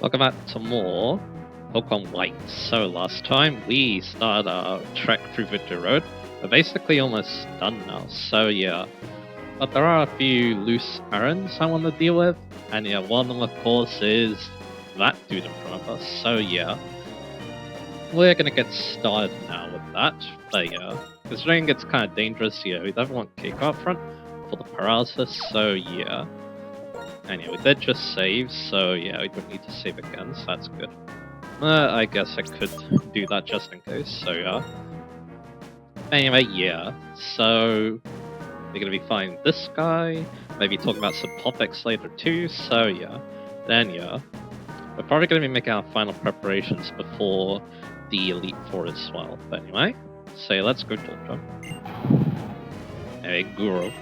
Welcome back to more Pokemon White. So last time we started our trek through Victory Road. We're basically almost done now, so yeah. But there are a few loose errands I want to deal with, and yeah, one of them of course is that dude in front of us, so yeah. We're gonna get started now with that, but yeah. Considering it's kind of dangerous here, we don't want Keiko up front for the paralysis, so yeah. And yeah, we did just save, so yeah, we don't need to save again, so that's good. I guess I could do that just in case, so yeah. Anyway, yeah, so we're gonna be finding this guy, maybe talking about some topics later too, so yeah. Then yeah, we're probably gonna be making our final preparations before the Elite Four as well. But anyway, so let's go talk to him. Hey, Guru.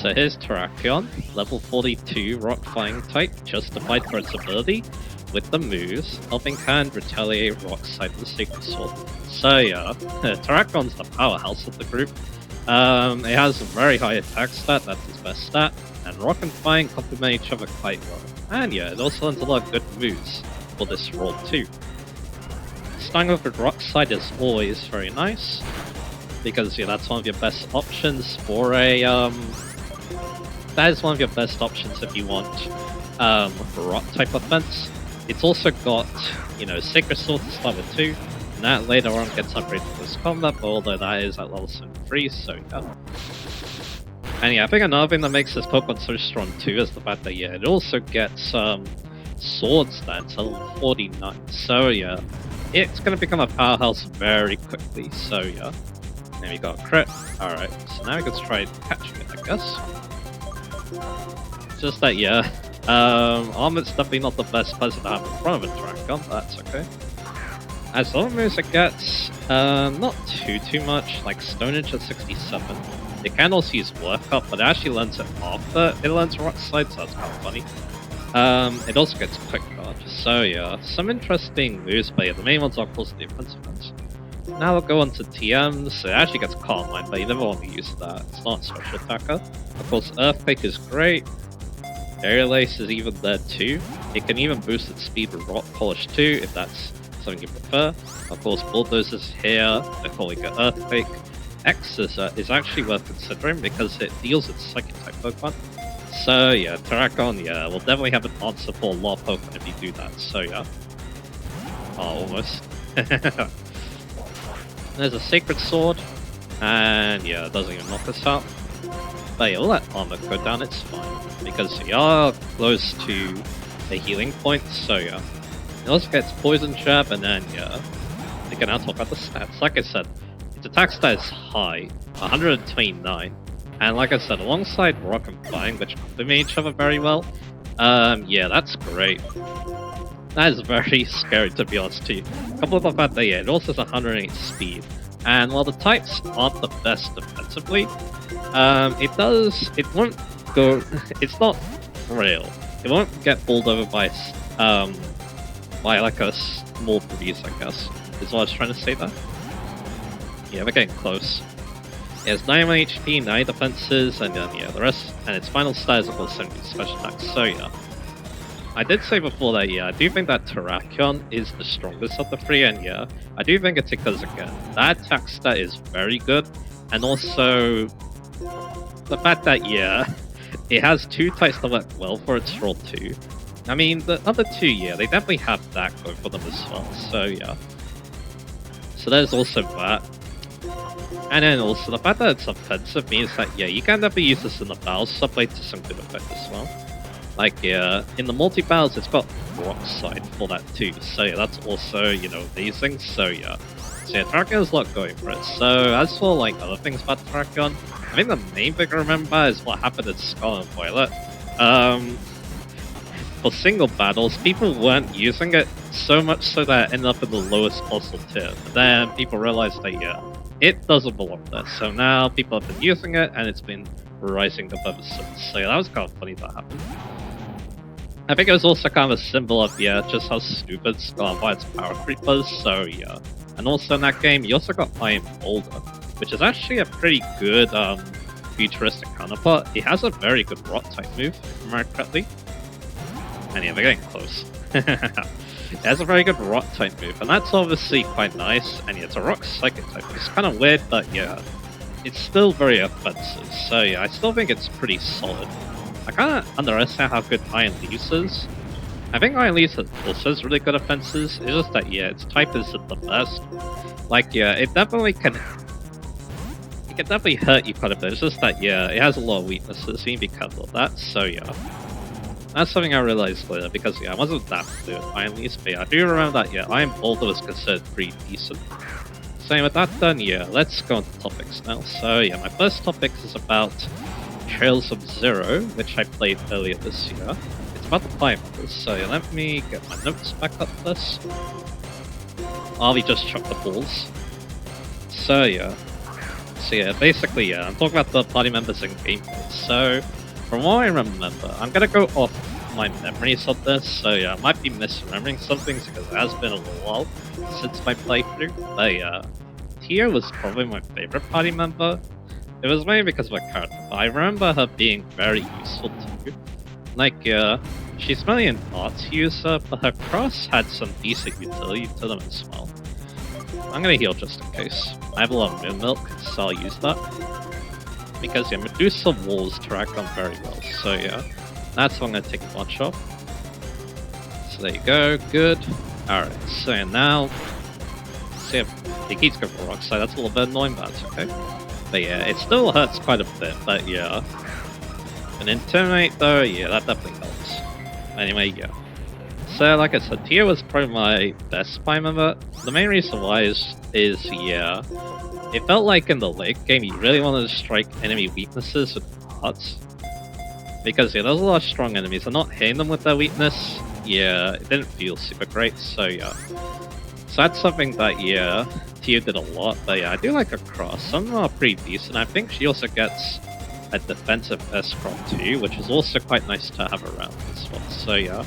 So here's Terrakion, level 42, rock flying type, justified for its ability with the moves, helping hand, retaliate, rock side, and sacred sword. So yeah, Terrakion's the powerhouse of the group. It has a very high attack stat, that's its best stat, and rock and flying complement each other quite well. And yeah, it also learns a lot of good moves for this role too. Starting off with rock side is always very nice, because yeah, that's one of your best options for a that is one of your best options if you want rock type offense. It's also got, you know, Sacred Sword to start with too, and that later on gets upgraded to this combat, but although that is at level 73, so yeah. And yeah, I think another thing that makes this Pokemon so strong too is the fact that yeah, it also gets sword stats at level 49, so yeah, it's gonna become a powerhouse very quickly, so yeah. Now we got a crit, alright, so now we can try catching it, I guess. Just that, yeah, Armored's definitely not the best person to have in front of a Terrakion, but that's okay. As other moves it gets, not too much, like Stonage at 67. It can also use Work Up, but it actually learns it after it learns Rock Slide, so that's kind of funny. It also gets Quick Guard, so yeah, some interesting moves, but yeah, the main ones are of course the offensive ones. Now we'll go on to TMs. It actually gets Calm Mind, but you never want to use that. It's not a special attacker. Of course, Earthquake is great. Aerial Ace is even there too. It can even boost its speed with Rock Polish too, if that's something you prefer. Of course, Bulldozer's here before we get Earthquake. X is actually worth considering because it deals with Psychic type Pokemon. So yeah, Terrakion, yeah, will definitely have an answer for a lot of Pokemon if you do that. So yeah. Oh, almost. There's a Sacred Sword, and yeah, it doesn't even knock us out. But yeah, we'll let Armor go down, it's fine, because we are close to the healing point, so yeah. It also gets Poison Jab, and then yeah, we can now talk about the stats. Like I said, its attack stat is high, 129, and like I said, alongside Rock and Flying, which complement each other very well, yeah, that's great. That is very scary to be honest too. Couple of the fact that yeah, it also has 108 speed, and while the types aren't the best defensively, it won't go. It's not frail. It won't get bowled over by like a small breeze, I guess. Is what I was trying to say there. Yeah, we're getting close. It has 91 HP, 9 defenses, and then yeah, the rest. And its final stat is of course 70 special attacks. So yeah. I did say before that, yeah, I do think that Terrakion is the strongest of the three, and yeah, I do think it's because, again, that attack stat is very good, and also the fact that, yeah, it has two types that work well for its role too. I mean, the other two, yeah, they definitely have that going for them as well, so yeah. So there's also that. And then also, the fact that it's offensive means that, yeah, you can definitely use this in the battle subway to some good effect as well. Like, yeah, in the multi-battles, it's got Rock Slide for that too, so yeah, that's also, you know, amazing, so yeah. So yeah, Terrakion has a lot going for it. So, as for, like, other things about Terrakion, I think the main thing to remember is what happened in Scarlet and Violet. For single battles, people weren't using it so much so that it ended up in the lowest possible tier. But then people realized that, yeah, it doesn't belong there, so now people have been using it, and it's been rising above ever since. So yeah, that was kind of funny that happened. I think it was also kind of a symbol of, yeah, just how stupid Scarlet Violet's power creep was, so yeah. And also in that game, you also got Iron Boulder, which is actually a pretty good futuristic counterpart, it has a very good rock type move, if I remember correctly. And yeah, they're getting close. It has a very good rock type move, and that's obviously quite nice. And yeah, it's a rock psychic type. It's kind of weird, but yeah, it's still very offensive. So yeah, I still think it's pretty solid. I kind of underestimate how good Iron Leaves is. I think Iron Leaves also has really good offenses. It's just that yeah, its type isn't the best. Like yeah, it definitely can. It can definitely hurt you quite a bit. It's just that yeah, it has a lot of weaknesses. So you need to be careful of that. So yeah. That's something I realized later, because yeah, I wasn't that good with Iron Leaves, but yeah, I do remember that yeah, Iron Boulder was considered pretty decent. So with that done, yeah, let's go on to topics now. So yeah, my first topic is about Trails of Zero, which I played earlier this year. It's about the Fire members, so yeah, let me get my notes back up first. While we just chuck the balls. So yeah, basically yeah, I'm talking about the party members and gameplay. So from what I remember, I'm gonna go off my memories of this, so yeah, I might be misremembering some things because it has been a little while since my playthrough. But yeah, Tia was probably my favorite party member. It was mainly because of her character, but I remember her being very useful too. Like, she's mainly an arts user, but her cross had some decent utility to them as well. I'm gonna heal just in case. I have a lot of moon milk, so I'll use that. Because yeah, Medusa walls Terrakion very well, so yeah, that's what I'm going to take a bunch of. So there you go, good. Alright, so now, see if it keeps going for rock, so that's a little bit annoying, but that's okay. But yeah, it still hurts quite a bit, but yeah. An Intimidate though, yeah, that definitely helps. Anyway, yeah. So like I said, Tia was probably my best spy member. The main reason why is yeah, it felt like in the late game you really wanted to strike enemy weaknesses with arts. Because yeah, there's a lot of strong enemies, and not hitting them with their weakness, yeah, it didn't feel super great, so yeah. So that's something that, yeah, Tia did a lot, but yeah, I do like her cross. Some of them are pretty decent. I think she also gets a defensive S-Crop too, which is also quite nice to have around as well, so yeah.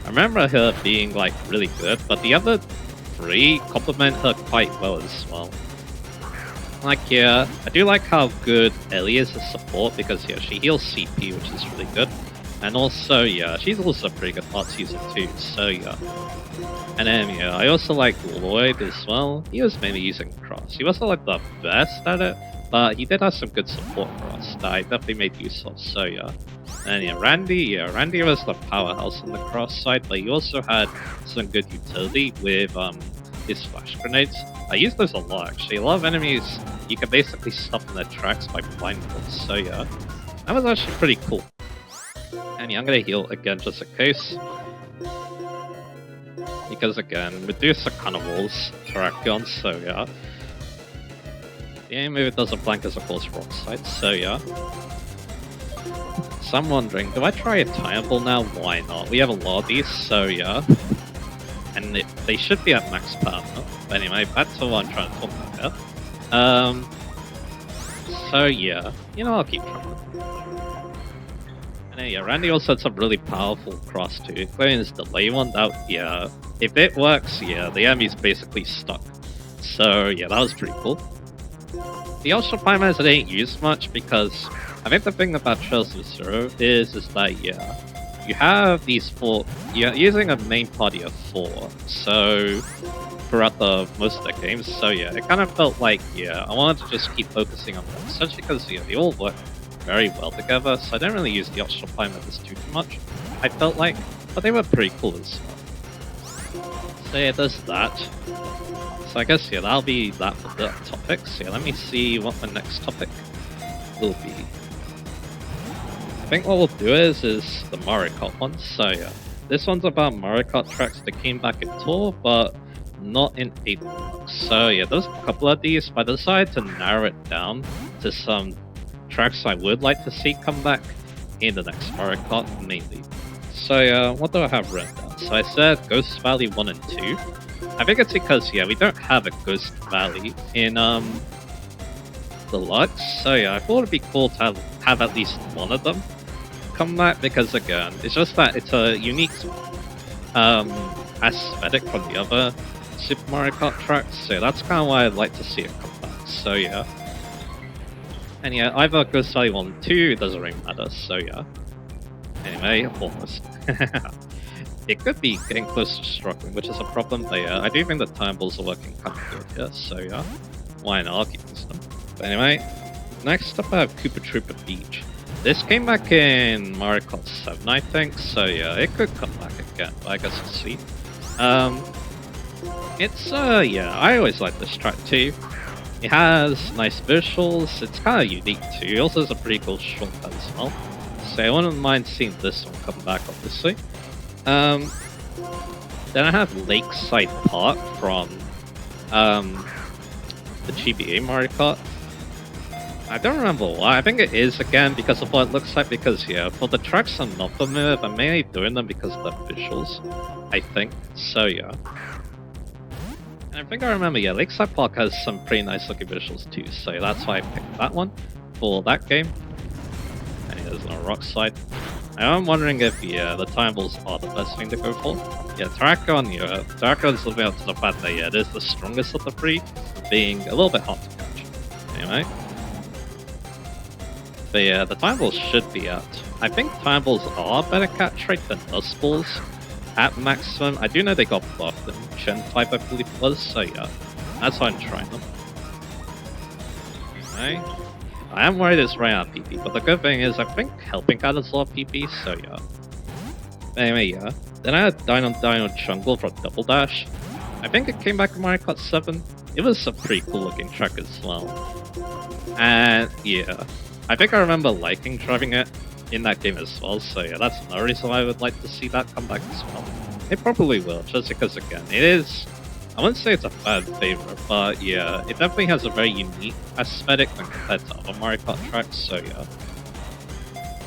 I remember her being like really good, but the other three complement her quite well as well. Like, yeah, I do like how good Ellie is as support, because yeah, she heals CP, which is really good. And also, yeah, she's also a pretty good arts user too, so yeah. And then, yeah, I also like Lloyd as well. He was mainly using cross. He wasn't like the best at it, but he did have some good support for us that I definitely made use of, so yeah. And yeah, Randy was the powerhouse on the cross side, but he also had some good utility with his flash grenades. I use those a lot actually. A lot of enemies you can basically stop in their tracks by blindfolds, so yeah. That was actually pretty cool. And yeah, I'm gonna heal again just in case. Because again, Medusa kind of walls Terrakion, so yeah. The only move it doesn't flank is of course rock sites, so yeah. So I'm wondering, do I try a Time Ball now? Why not? We have a lot of these, so yeah. And they should be at max power. But anyway, back to what I'm trying to talk about here. So yeah, you know, I'll keep trying. And yeah, Randy also had some really powerful cross too, including his delay one. That, yeah, if it works, yeah, the enemy's basically stuck. So yeah, that was pretty cool. The Ultra Primers I didn't use much because I think the thing about Trails of Zero is that, yeah, you have these four, you're using a main party of 4, so throughout most of the games, so yeah, it kind of felt like, yeah, I wanted to just keep focusing on them, especially because, yeah, they all work very well together, so I don't really use the Ultra Prime members too much, I felt like, but they were pretty cool as well. So yeah, there's that. So I guess, yeah, that'll be that for the topics. Yeah, let me see what the next topic will be. I think what we'll do is the Mario Kart one. So yeah, this one's about Mario Kart tracks that came back in Tour, but not in 8. So yeah, there's a couple of these, but I decided to narrow it down to some tracks I would like to see come back in the next Mario Kart mainly. So yeah, what do I have written down? So I said Ghost Valley 1 and 2. I think it's because, yeah, we don't have a Ghost Valley in Deluxe, so yeah, I thought it'd be cool to have at least one of them come back, because again, it's just that it's a unique aesthetic from the other Super Mario Kart tracks, so that's kind of why I'd like to see it come back, so yeah. And yeah, either goes slightly 1 2, it doesn't really matter, so yeah. Anyway, almost. It could be getting close to struggling, which is a problem, but yeah, I do think the time balls are working kind of good here, so yeah. Why not? I'll keep using them. But anyway, next up I have Koopa Troopa Beach. This came back in Mario Kart 7, I think, so yeah, it could come back again, but I guess we'll see. Yeah, I always like this track too. It has nice visuals, it's kind of unique too, it also has a pretty cool shortcut as well. So I wouldn't mind seeing this one come back, obviously. Then I have Lakeside Park from the GBA Mario Kart. I don't remember why. I think it is again because of what it looks like. Because yeah, for the tracks I'm not familiar with, I'm mainly doing them because of the visuals. I think so. Yeah, and I think I remember. Yeah, Lakeside Park has some pretty nice looking visuals too. So that's why I picked that one for that game. And there's no rock slide. I'm wondering if yeah, the time balls are the best thing to go for. Yeah, Terracon's living up to the fact that yeah, it is the strongest of the three, being a little bit hard to catch. Anyway. But yeah, the time balls should be at. I think time balls are better catch rate than dust balls at maximum. I do know they got buffed in Gen 5, I believe it was, so yeah, that's why I'm trying them. Okay. I am worried it's running out of PP, but the good thing is I think helping out is a lot of PP, so yeah. Anyway, yeah. Then I had Dino Jungle for Double Dash. I think it came back in Mario Kart 7. It was a pretty cool looking track as well. And yeah. I think I remember liking driving it in that game as well, so yeah, that's another reason why I would like to see that come back as well. It probably will, just because again, it is... I wouldn't say it's a bad favorite, but yeah, it definitely has a very unique aesthetic when compared to other Mario Kart tracks, so yeah.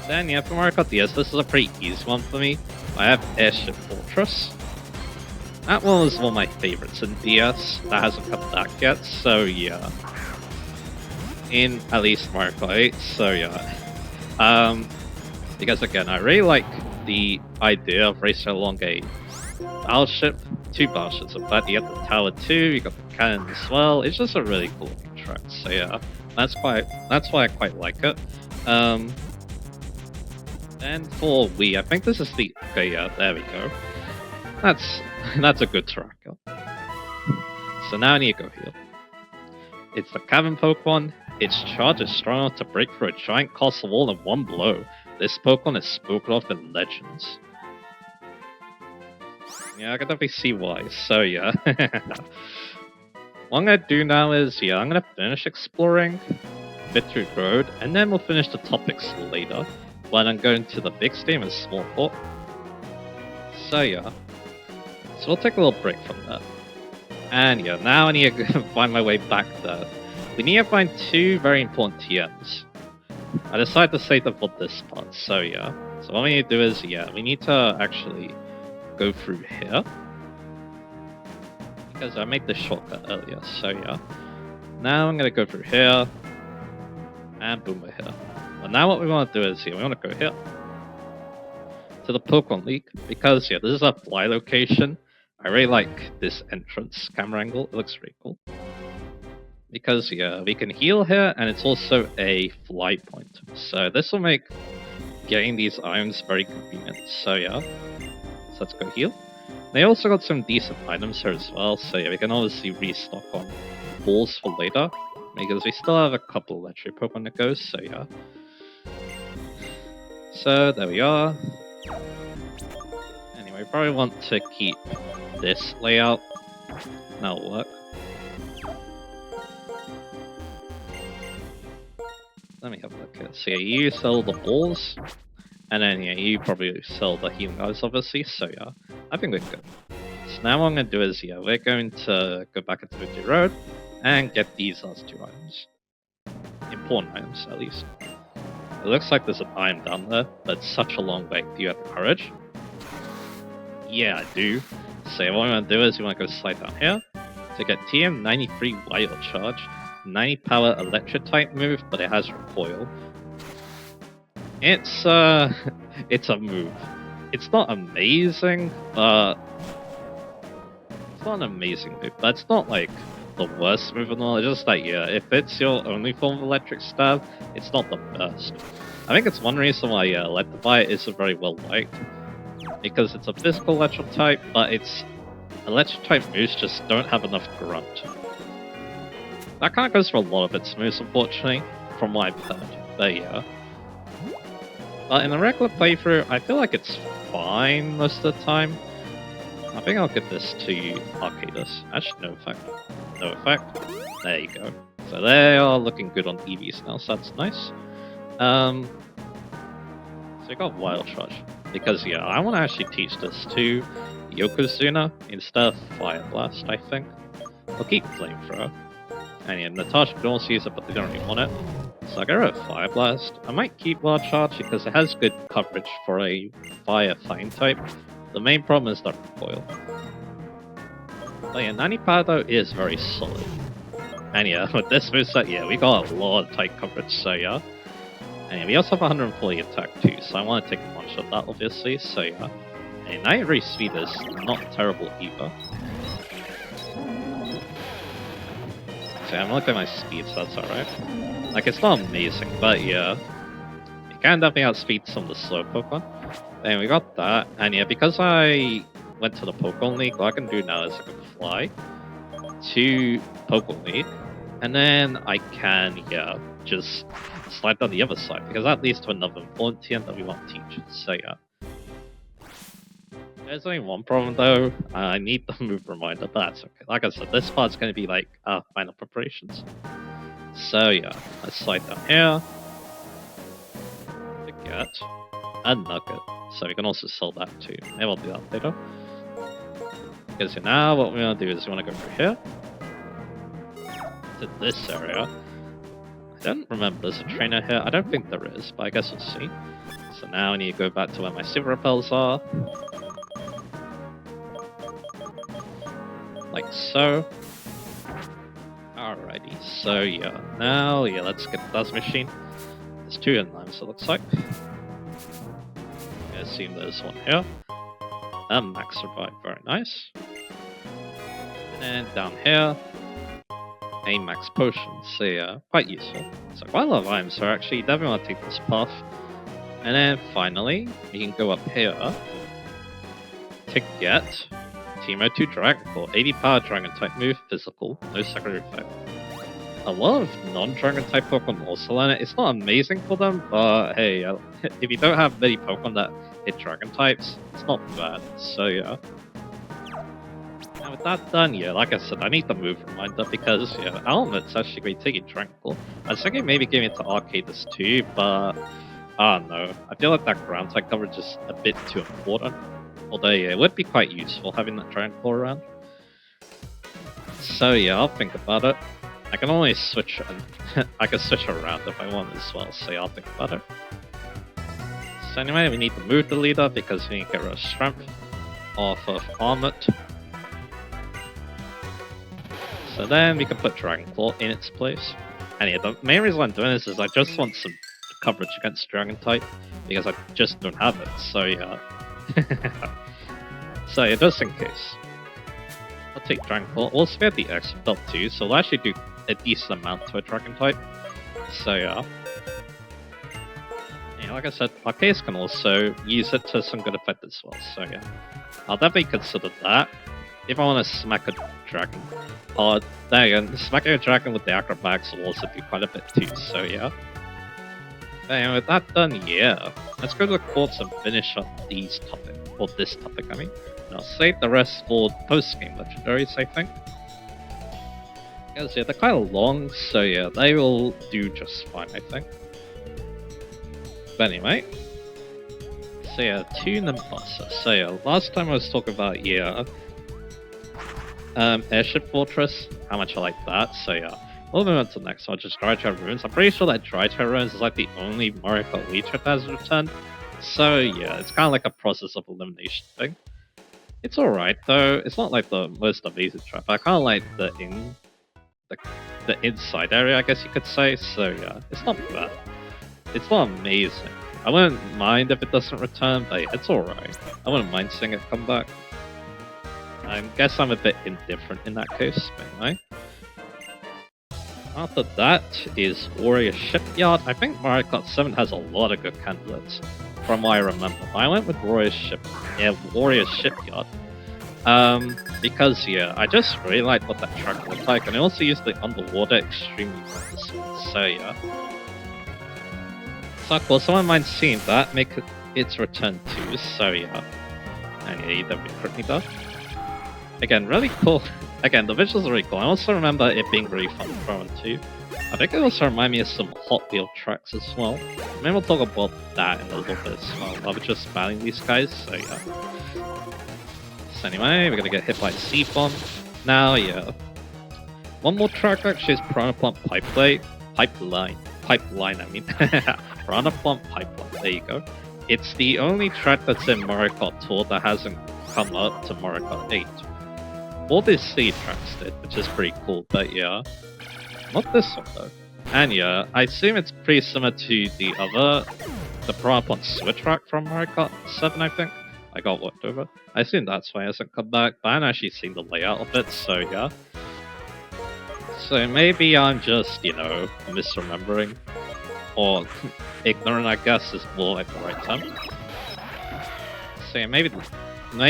Then yeah, for Mario Kart DS, this is a pretty easy one for me. I have Airship Fortress. That one was one of my favorites in DS, that hasn't come back yet, so yeah. In at least Mario Kart 8, so yeah. Because again, I really like the idea of racing along a battleship, 2 battleships. In fact, you got the Tower 2, you got the cannon as well. It's just a really cool looking track, so yeah, that's why I quite like it. And for Wii, I think this is the okay, yeah, there we go. That's a good track. So now I need to go here. It's the Cavern Pokemon. Its charge is strong enough to break through a giant castle wall in one blow. This Pokemon is spoken of in legends. Yeah, I can definitely see why, so yeah. What I'm gonna do now is, yeah, I'm gonna finish exploring Victory Road, and then we'll finish the topics later, when I'm going to the big stadium in Small Port. So yeah. So we'll take a little break from that. And yeah, now I need to find my way back there. We need to find 2 very important TMs. I decided to save them for this part, so yeah. So what we need to do is, yeah, we need to actually go through here. Because I made this shortcut earlier, so yeah. Now I'm going to go through here. And boom, we're here. But now what we want to do is, here, we want to go here. To the Pokemon League, because yeah, this is a fly location. I really like this entrance camera angle, it looks really cool. Because yeah, we can heal here, and it's also a fly point. So this will make getting these items very convenient. So yeah, so let's go heal. They also got some decent items here as well, so yeah, we can obviously restock on balls for later. Because we still have a couple of legendary Pokemon to go, so yeah. So there we are. Anyway, probably want to keep this layout. That'll work. Let me have a look here. So yeah, you sell the balls, and then yeah, you probably sell the healing guys, obviously. So yeah, I think we're good. So now what I'm going to do is, yeah, we're going to go back into Victory Road and get these last 2 items. Important items, at least. It looks like there's an item down there, but it's such a long way. Do you have the courage? Yeah, I do. So what we want to do is we want to go slide down here to get TM93 Wild Charge. 90 power electric type move, but it has recoil. It's a move. It's not amazing, but it's not an amazing move, but it's not like the worst move and all. It's just like, yeah, if it's your only form of electric stab, it's not the best. I think it's one reason why Electivire isn't very well liked, because it's a physical electric type, but its electric type moves just don't have enough grunt. That kind of goes for a lot of its moves, unfortunately, from what I've heard. But yeah. But in a regular playthrough, I feel like it's fine most of the time. I think I'll give this to Arcadis. Actually, no effect. No effect. There you go. So they are looking good on EVs now, so that's nice. So we got Wild Charge. Because, yeah, I want to actually teach this to Yokozuna instead of Fire Blast, I think. I'll keep Flamethrower. And yeah, Natasha can also use it, but they don't really want it. So I'll get rid of Fire Blast. I might keep Wild Charge because it has good coverage for a Fire Flying type. The main problem is the recoil. But yeah, 90 power though is very solid. And yeah, with this moveset, yeah, we got a lot of tight coverage, so yeah. And yeah, we also have 140 attack too, so I want to take advantage of that obviously, so yeah. And 93 speed is not terrible either. So yeah, I'm looking at my speed, so that's alright. Like, it's not amazing, but yeah. It can definitely outspeed some of the slow Pokemon. And we got that, and yeah, because I went to the Pokemon League, what I can do now is I can fly to Pokemon League, and then I can, yeah, just slide down the other side, because that leads to another important TM that we want to teach, so yeah. There's only one problem though, I need the move reminder, but that's okay. Like I said, this part's going to be like, final preparations. So yeah, let's slide down here, to get a nugget. So we can also sell that too. Maybe I'll do that later. Because now what we want to do is we want to go through here to this area. I don't remember there's a trainer here. I don't think there is, but I guess we'll see. So now I need to go back to where my super repels are. Like so. Alrighty, so yeah. Now, yeah, let's get the Plasma Machine. There's 2 in line, so it looks like. I assume there's one here. Max Revive, very nice. And down here, a Max Potion, so yeah, quite useful. So quite a lot of items, so actually definitely want to take this path. And then finally, we can go up here to get Teemo 2 Dragon Claw, 80 power Dragon type move, physical, no secondary effect. A lot of non-Dragon type Pokemon also learn it. It's not amazing for them, but hey, if you don't have many Pokemon that hit Dragon types, it's not bad, so yeah. And with that done, yeah, like I said, I need the move reminder because, yeah, Element's actually great taking Dragon Claw. I was thinking maybe giving it to Arcadis too, but I don't know. I feel like that ground type coverage is a bit too important. Although, yeah, it would be quite useful having that Dragon Claw around. So yeah, I'll think about it. I can always switch, I can switch around if I want as well, so yeah, I'll think about it. So anyway, we need to move the leader because we need to get rid of Strength off of Armut. So then we can put Dragon Claw in its place. And yeah, the main reason I'm doing this is I just want some coverage against Dragon type, because I just don't have it, so yeah. So yeah, just in case. I'll take Dragon Claw. We'll spare the X belt too, so we'll actually do a decent amount to a Dragon type. So yeah. Yeah, like I said, Arceus can also use it to some good effect as well, so yeah. I'll definitely consider that. If I want to smack a dragon hard, then smacking a dragon with the acrobatics will also do quite a bit too, so yeah. And with that done, yeah. Let's go to the courts and finish up these topics. Or this topic, I mean. And I'll save the rest for post-game legendaries, I think. Because yeah, they're kind of long, so yeah, they will do just fine, I think. But anyway. So yeah, 2 Nimbasa. So yeah, last time I was talking about, yeah, Airship Fortress, how much I like that, so yeah. We'll move on to the next one, just Dry Terra Ruins. I'm pretty sure that Dry Terra Ruins is like the only Mario Kart Wii trip that has returned. So yeah, it's kind of like a process of elimination thing. It's alright though, it's not like the most amazing trap. I kind of like the inside area, I guess you could say, so yeah, it's not bad. It's not amazing. I wouldn't mind if it doesn't return, but yeah, it's alright. I wouldn't mind seeing it come back. I guess I'm a bit indifferent in that case, but anyway. After that is Warrior Shipyard. I think Mario Kart 7 has a lot of good candidates, from what I remember. I went with Warrior Shipyard. Because yeah, I just really like what that track looked like, and I also used the underwater extremely well. So yeah. So cool, someone mind seeing that, make its return too, so yeah. And yeah, that would be pretty tough. Again, really cool. Again, the visuals are really cool. I also remember it being really fun to throw in too. I think it also reminded me of some Hot Wheel tracks as well. Maybe we'll talk about that in a little bit as well. I was just battling these guys, so yeah. So anyway, we're gonna get hit by C-Bomb. Now, yeah. One more track actually is Piranha Plant Pipeline, I mean. Piranha Plant Pipeline, there you go. It's the only track that's in Mario Kart Tour that hasn't come up to Mario Kart 8. All these C tracks did, which is pretty cool, but yeah. Not this one though. And yeah, I assume it's pretty similar to the Piranha Plant Sewer track from Mario Kart 7, I think. I got worked over. I assume that's why it hasn't come back, but I haven't actually seen the layout of it, so yeah. So maybe I'm just, you know, misremembering. Or ignorant, I guess, is more like the right term. So yeah, maybe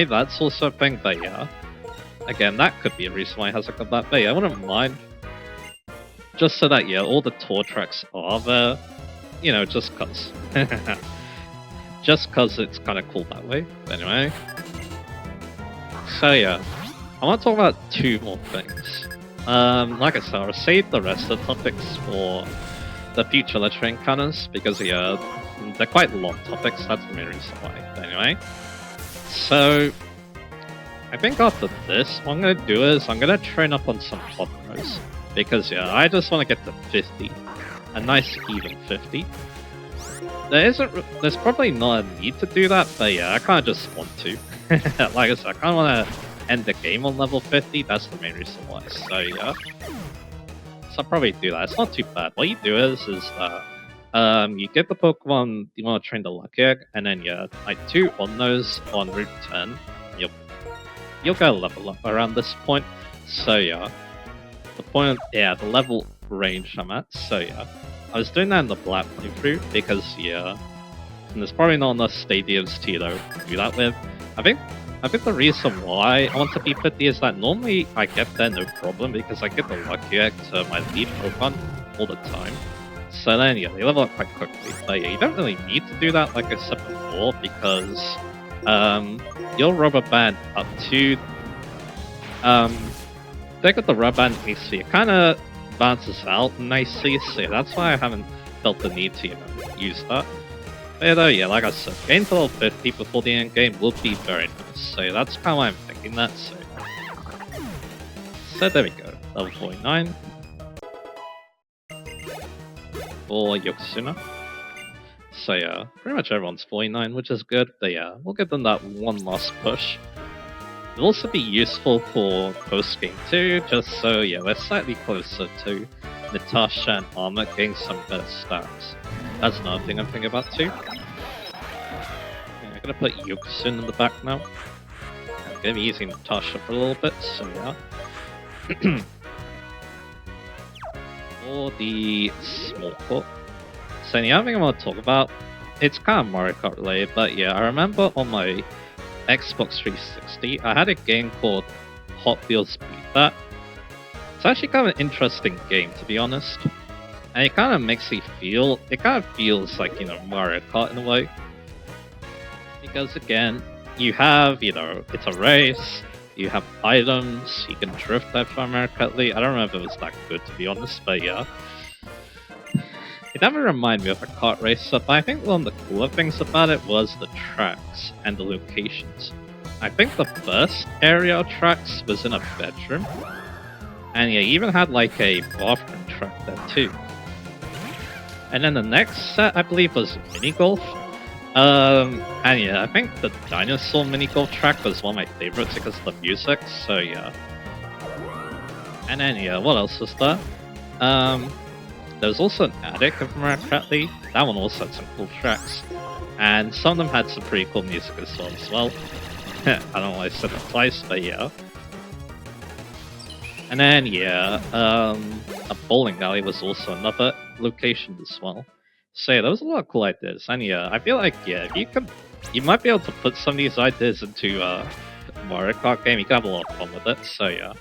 that's also a thing, but yeah. Again, that could be a reason why it hasn't come back, but yeah, I wouldn't mind. Just so that, yeah, all the tour tracks are there. You know, just cause. Just cause it's kind of cool that way. But anyway. So yeah, I want to talk about two more things. Like I said, I'll save the rest of the topics for the future legendary encounters, because yeah, they're quite long topics, that's the main reason why. But anyway. So, I think after this, what I'm going to do is I'm going to train up on some Pokémon. Because yeah, I just want to get to 50. A nice even 50. There's probably not a need to do that, but yeah, I kind of just want to. Like I said, I kind of want to end the game on level 50, that's the main reason why, so yeah. So I'll probably do that, it's not too bad. What you do is you get the Pokemon you want to train the Lucky Egg, and then yeah, like 2 on those on Route 10, you'll get a level up around this point, so yeah. The level range I'm at, so yeah. I was doing that in the Black playthrough because yeah, and there's probably not enough stadiums to, you know, do that with. I think the reason why I want to be 50 is that normally I get there no problem because I get the Lucky Egg to my lead Pokemon all the time. So then yeah, they level up quite quickly. But yeah, you don't really need to do that like I said before because your rubber band up to they got the rubber band AC, it kinda balances out nicely, so yeah, that's why I haven't felt the need to, you know, use that. But yeah, like I said, getting to level 50 before the end game would be very nice, so that's kind of why I'm thinking that, so there we go, level 49. For Yokozuna. So yeah, pretty much everyone's 49, which is good, but yeah, we'll give them that one last push. It'll also be useful for post-game too, just so yeah, we're slightly closer to Natasha and Armor getting some better stats. That's another thing I'm thinking about too. Yeah, I'm gonna put Yokozuna in the back now. I'm gonna be using Natasha for a little bit, so yeah. For the small court. So the other thing I want to talk about, it's kind of Mario Kart related, but yeah, I remember on my Xbox 360, I had a game called Hot Wheels Beat That. It's actually kind of an interesting game, to be honest. And it kind of makes me feel, it kind of feels like, you know, Mario Kart in a way. Because again, you have, you know, it's a race, you have items, you can drift if I remember correctly. I don't know if it was that good, to be honest, but yeah. It never reminded me of a kart racer, but I think one of the cooler things about it was the tracks and the locations. I think the first area of tracks was in a bedroom, and yeah, even had like a bathroom track there too. And then the next set, I believe, was mini golf. And yeah, I think the dinosaur mini golf track was one of my favorites because of the music, so yeah. And then yeah, what else was there? There was also an attic, if I remember correctly. That one also had some cool tracks. And some of them had some pretty cool music as well. I don't know why I said that twice, but yeah. And then yeah, a bowling alley was also another location as well. So yeah, there was a lot of cool ideas. And yeah, I feel like yeah, if you could, you might be able to put some of these ideas into Mario Kart game. You can have a lot of fun with it. So yeah.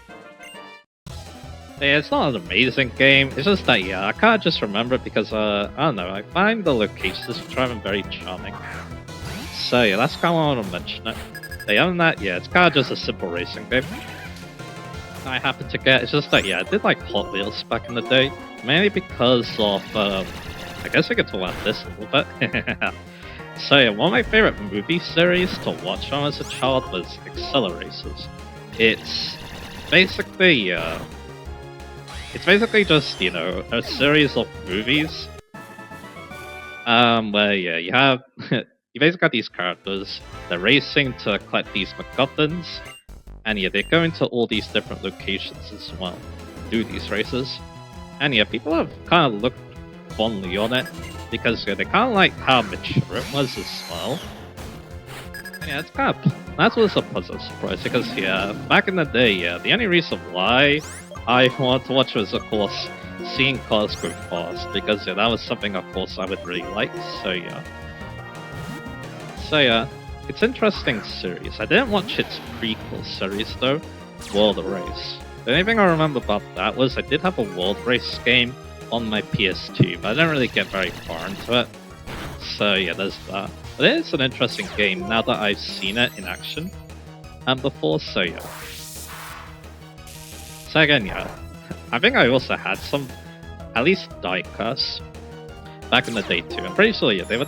Yeah, it's not an amazing game. It's just that yeah, I can't just remember it because I don't know. I find the locations for driving very charming. So yeah, that's kind of why I want to mention it. But other than that, yeah, it's kind of just a simple racing game. I happen to get. It's just that yeah, I did like Hot Wheels back in the day, mainly because of I guess I could talk about this a little bit. So yeah, one of my favorite movie series to watch when I was a child was Accelerators. It's basically just a series of movies where yeah you have you basically got these characters. They're racing to collect these MacGuffins, and yeah, they go into all these different locations as well, do these races. And yeah, people have kind of looked fondly on it because yeah, they kind of like how mature it was as well. Yeah, it's kind of that was a pleasant surprise because yeah, back in the day, yeah, the only reason why I wanted to watch was of course seeing cars go fast because yeah, that was something of course I would really like. So yeah, it's an interesting series. I didn't watch its prequel series though, World Race. The only thing I remember about that was I did have a World Race game on my PS2, but I didn't really get very far into it. So yeah, there's that. But it is an interesting game now that I've seen it in action and before. So yeah. So again, yeah, I think I also had some, at least diecast back in the day too. I'm pretty sure, yeah, there are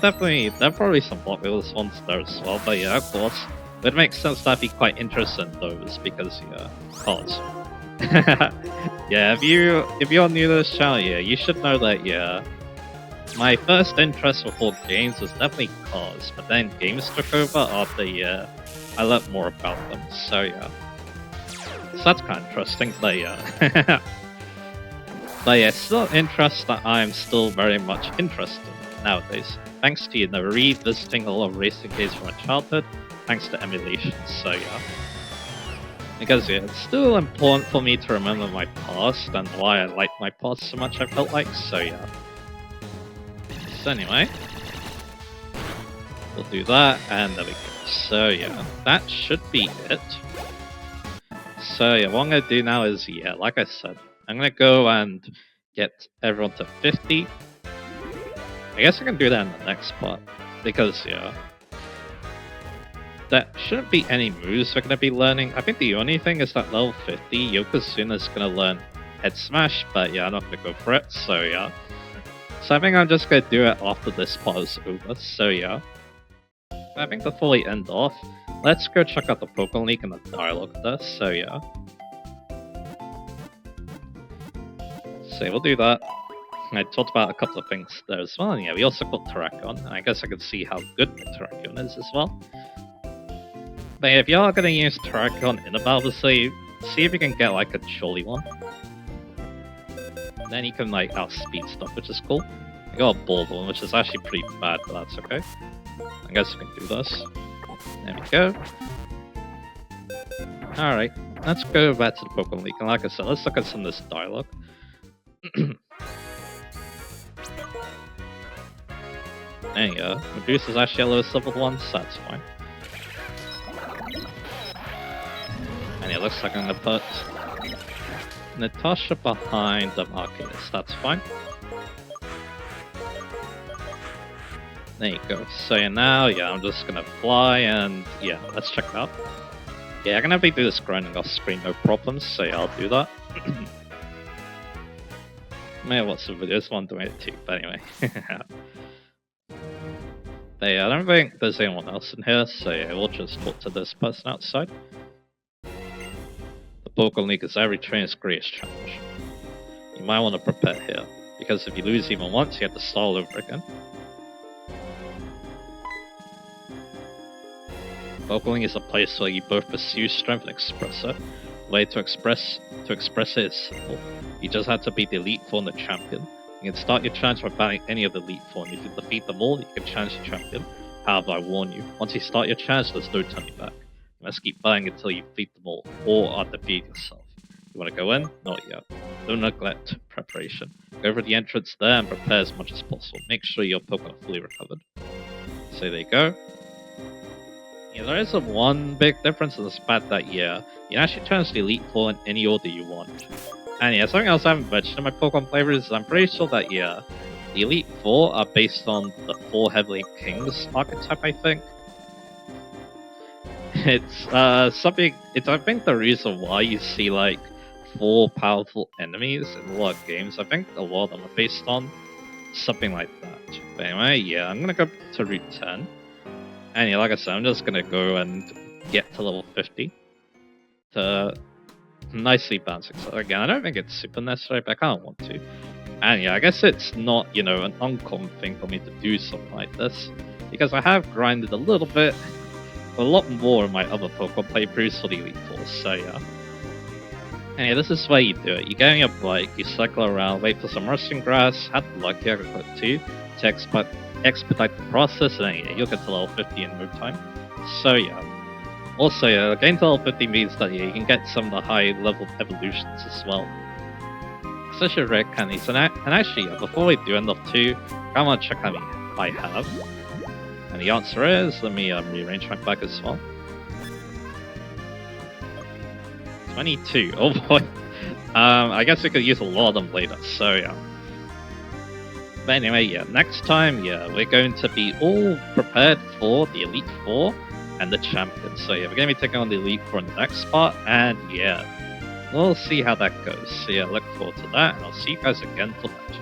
probably some Hot Wheels ones there as well. But yeah, of course, it would make sense that I'd be quite interested in those because yeah, cars. Yeah, if you're new to this channel, yeah, you should know that yeah, my first interest before games was definitely cars, but then games took over after yeah, I learnt more about them. So yeah, so that's kind of interesting. But yeah. But yeah, still interest that I'm still very much interested in nowadays. Thanks to revisiting a lot of racing games from my childhood, thanks to emulation. So yeah, because yeah, it's still important for me to remember my past and why I like my past so much. I felt like so yeah. So anyway, we'll do that, and there we go. So yeah, that should be it. So yeah, what I'm gonna do now is yeah, like I said, I'm gonna go and get everyone to 50. I guess I can do that in the next part because yeah, there shouldn't be any moves we're gonna be learning. I think the only thing is that level 50, Yokozuna's gonna learn Head Smash, but yeah, I'm not gonna go for it. So yeah. So I think I'm just gonna do it after this part is over. So yeah. I think before we end off, let's go check out the Pokémon League and the dialogue there. So yeah. So we'll do that. I talked about a couple of things there as well. And yeah, we also got Terrakion, and I guess I can see how good Terrakion is as well. But yeah, if you are gonna use Terrakion in a battle, see if you can get like a jolly one. Then you can like outspeed stuff, which is cool. I got a ball one, which is actually pretty bad, but that's okay. I guess we can do this. There we go. Alright, let's go back to the Pokémon League. And like I said, let's look at some of this dialogue. There you go. Medusa's actually a lowest level one, so that's fine. And it looks like I'm gonna put Natasha behind the Arceus, that's fine. There you go. So yeah, now, yeah, I'm just gonna fly and yeah, let's check it out. Yeah, I can definitely do this grinding off screen, no problems, so yeah, I'll do that. May have watched some videos on doing it too, but anyway. But yeah, I don't think there's anyone else in here, so yeah, we'll just talk to this person outside. The Pokémon League is every trainer's greatest challenge. You might want to prepare here, because if you lose even once, you have to start all over again. Pokémon League is a place where you both pursue strength and express it. The way to express it is simple. You just have to beat the Elite Four and the champion. You can start your challenge by battling any of the Elite Four, and if you defeat them all, you can challenge the champion. However, I warn you, once you start your challenge, there's no turning back. You must keep battling until you defeat them all, or are defeated yourself. You want to go in? Not yet. Don't neglect preparation. Go over the entrance there and prepare as much as possible. Make sure your Pokemon are fully recovered. So there you go. Yeah, there is a one big difference in the fact that, yeah, you can actually turn the Elite Four in any order you want. And yeah, something else I haven't mentioned in my Pokemon playthroughs is I'm pretty sure that, yeah, the Elite Four are based on the 4 Heavenly Kings archetype, I think. It's something. It's I think the reason why you see like 4 powerful enemies in a lot of games. I think a lot of them are based on something like that. But anyway, yeah, I'm gonna go to Route 10, and yeah, like I said, I'm just gonna go and get to level 50 to nicely bouncing. So again, I don't think it's super necessary, but I kind of want to. And yeah, I guess it's not an uncommon thing for me to do something like this because I have grinded a little bit. A lot more in my other Pokemon playthroughs for the Elite Four, so yeah. And yeah, this is where you do it. You get on your bike, you cycle around, wait for some rusting grass, had lucky I got got 2 to expedite the process, and then yeah, you'll get to level 50 in no time. So yeah. Also, yeah, getting to level 50 means that yeah, you can get some of the high level evolutions as well. Such a rare candies, and actually, yeah, before we do end up 2, I want to check how many I have. And the answer is, let me rearrange my bag as well. 22. Oh boy. I guess we could use a lot of them later, so yeah. But anyway, yeah, next time, yeah, we're going to be all prepared for the Elite Four and the Champions. So yeah, we're going to be taking on the Elite Four in the next part, and yeah, we'll see how that goes. So yeah, look forward to that, and I'll see you guys again for that.